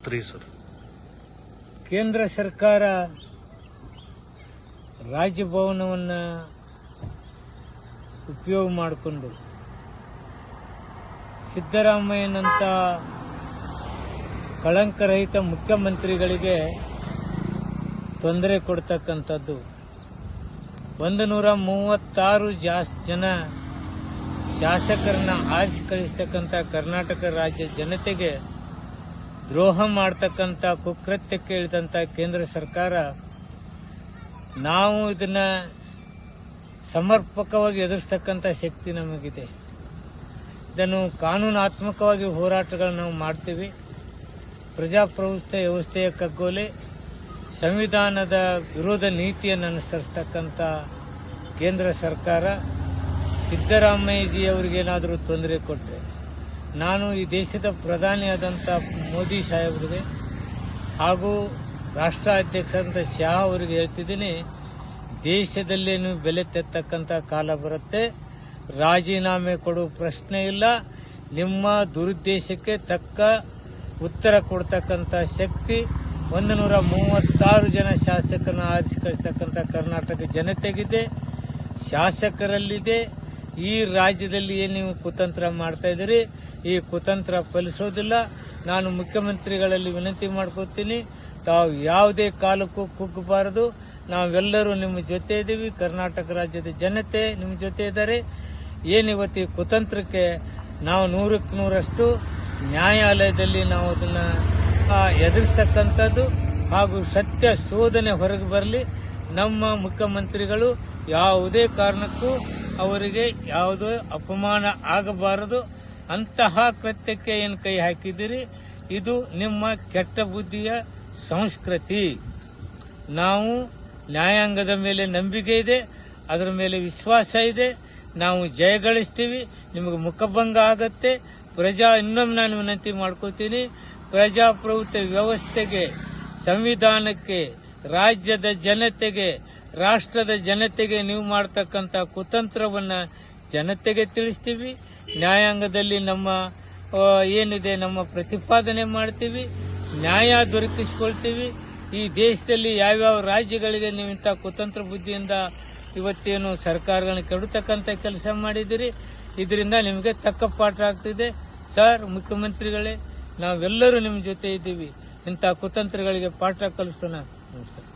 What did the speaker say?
Sir, ಕೇಂದ್ರ ಸರ್ಕಾರ ರಾಜಭವನವನ್ನು ಉಪಯೋಗ ಮಾಡಿಕೊಂಡು ಸಿದ್ದರಾಮಯ್ಯನಂತ ಕಳಂಕರಹಿತ ಮುಖ್ಯಮಂತ್ರಿಗಳಿಗೆ ತೊಂದರೆ ಕೊಡ್ತಕ್ಕಂಥದ್ದು 136 ಜನ ಶಾಸಕರನ್ನ ಆರಿಸಿ ಕಳಿಸ್ತಕ್ಕಂಥ ಕರ್ನಾಟಕ ರಾಜ್ಯ ಜನತೆಗೆ ದ್ರೋಹ ಮಾಡತಕ್ಕಂಥ ಕುಕೃತ್ಯಕ್ಕೆ ಇಳಿದಂಥ ಕೇಂದ್ರ ಸರ್ಕಾರ ನಾವು ಇದನ್ನ ಸಮರ್ಪಕವಾಗಿ ಎದುರಿಸ್ತಕ್ಕಂಥ ಶಕ್ತಿ ನಮಗಿದೆ. ಇದನ್ನು ಕಾನೂನಾತ್ಮಕವಾಗಿ ಹೋರಾಟಗಳನ್ನು ನಾವು ಮಾಡ್ತೀವಿ. ಪ್ರಜಾಪ್ರಭುತ್ವ ವ್ಯವಸ್ಥೆಯ ಕಗ್ಗೊಲೆ, ಸಂವಿಧಾನದ ವಿರೋಧ ನೀತಿಯನ್ನು ಅನುಸರಿಸ್ತಕ್ಕಂಥ ಕೇಂದ್ರ ಸರ್ಕಾರ ಸಿದ್ದರಾಮಯ್ಯಜಿಯವರಿಗೇನಾದರೂ ತೊಂದರೆ ಕೊಟ್ಟರೆ ನಾನು ಈ ದೇಶದ ಪ್ರಧಾನಿಯಾದಂಥ ಮೋದಿ ಸಾಹೇಬರಿಗೆ ಹಾಗೂ ರಾಷ್ಟ್ರಾಧ್ಯಕ್ಷರಾದಂಥ ಶಾ ಅವರಿಗೆ ಹೇಳ್ತಿದ್ದೀನಿ, ದೇಶದಲ್ಲೇ ನೀವು ಬೆಲೆ ತೆತ್ತಕ್ಕಂಥ ಕಾಲ ಬರುತ್ತೆ. ರಾಜೀನಾಮೆ ಕೊಡುವ ಪ್ರಶ್ನೆ ಇಲ್ಲ. ನಿಮ್ಮ ದುರುದ್ದೇಶಕ್ಕೆ ತಕ್ಕ ಉತ್ತರ ಕೊಡ್ತಕ್ಕಂಥ ಶಕ್ತಿ 136 ಜನ ಶಾಸಕರನ್ನ ಆರಿಸಿ ಕಳಿಸ್ತಕ್ಕಂಥ ಕರ್ನಾಟಕ ಜನತೆಗಿದೆ, ಶಾಸಕರಲ್ಲಿದೆ. ಈ ರಾಜ್ಯದಲ್ಲಿ ಏನು ನೀವು ಕುತಂತ್ರ ಮಾಡ್ತಾ ಇದ್ದೀರಿ, ಈ ಕುತಂತ್ರ ಫಲಿಸೋದಿಲ್ಲ. ನಾನು ಮುಖ್ಯಮಂತ್ರಿಗಳಲ್ಲಿ ವಿನಂತಿ ಮಾಡ್ಕೋತೀನಿ, ತಾವು ಯಾವುದೇ ಕಾಲಕ್ಕೂ ಕುಗ್ಗಬಾರದು. ನಾವೆಲ್ಲರೂ ನಿಮ್ಮ ಜೊತೆ ಇದ್ದೀವಿ. ಕರ್ನಾಟಕ ರಾಜ್ಯದ ಜನತೆ ನಿಮ್ಮ ಜೊತೆ ಇದ್ದಾರೆ. ಏನಿವತ್ತು ಈ ಕುತಂತ್ರಕ್ಕೆ ನಾವು 100ಕ್ಕೆ 100ರಷ್ಟು ನ್ಯಾಯಾಲಯದಲ್ಲಿ ನಾವು ಅದನ್ನು ಎದುರಿಸ್ತಕ್ಕಂಥದ್ದು ಹಾಗೂ ಸತ್ಯ ಶೋಧನೆ ಹೊರಗೆ ಬರಲಿ. ನಮ್ಮ ಮುಖ್ಯಮಂತ್ರಿಗಳು ಯಾವುದೇ ಕಾರಣಕ್ಕೂ ಅವರಿಗೆ ಯಾವುದೇ ಅಪಮಾನ ಆಗಬಾರದು. ಅಂತಹ ಕೃತ್ಯಕ್ಕೆ ಏನು ಕೈ ಹಾಕಿದ್ದೀರಿ, ಇದು ನಿಮ್ಮ ಕೆಟ್ಟ ಬುದ್ಧಿಯ ಸಂಸ್ಕೃತಿ. ನಾವು ನ್ಯಾಯಾಂಗದ ಮೇಲೆ ನಂಬಿಕೆ ಇದೆ, ಅದರ ಮೇಲೆ ವಿಶ್ವಾಸ ಇದೆ. ನಾವು ಜಯಗಳಿಸ್ತೀವಿ. ನಿಮಗೆ ಮುಖಭಂಗ ಆಗತ್ತೆ. ಇನ್ನೊಮ್ಮೆ ನಾನು ವಿನಂತಿ ಮಾಡ್ಕೋತೀನಿ, ಪ್ರಜಾಪ್ರಭುತ್ವ ವ್ಯವಸ್ಥೆಗೆ, ಸಂವಿಧಾನಕ್ಕೆ, ರಾಜ್ಯದ ಜನತೆಗೆ, ರಾಷ್ಟ್ರದ ಜನತೆಗೆ ನೀವು ಮಾಡತಕ್ಕಂಥ ಕುತಂತ್ರವನ್ನು ಜನತೆಗೆ ತಿಳಿಸ್ತೀವಿ. ನ್ಯಾಯಾಂಗದಲ್ಲಿ ನಮ್ಮ ಏನಿದೆ ನಮ್ಮ ಪ್ರತಿಪಾದನೆ ಮಾಡ್ತೀವಿ, ನ್ಯಾಯ ದೊರಕಿಸಿಕೊಳ್ತೀವಿ. ಈ ದೇಶದಲ್ಲಿ ಯಾವ್ಯಾವ ರಾಜ್ಯಗಳಿಗೆ ನೀವು ಇಂಥ ಕುತಂತ್ರ ಬುದ್ಧಿಯಿಂದ ಇವತ್ತೇನು ಸರ್ಕಾರಗಳನ್ನು ಕೆಡತಕ್ಕಂಥ ಕೆಲಸ ಮಾಡಿದ್ದೀರಿ, ಇದರಿಂದ ನಿಮಗೆ ತಕ್ಕ ಪಾಠ ಆಗ್ತಿದೆ. ಸರ್, ಮುಖ್ಯಮಂತ್ರಿಗಳೇ, ನಾವೆಲ್ಲರೂ ನಿಮ್ಮ ಜೊತೆ ಇದ್ದೀವಿ. ಇಂಥ ಕುತಂತ್ರಗಳಿಗೆ ಪಾಠ ಕಲಿಸೋಣ. ನಮಸ್ಕಾರ.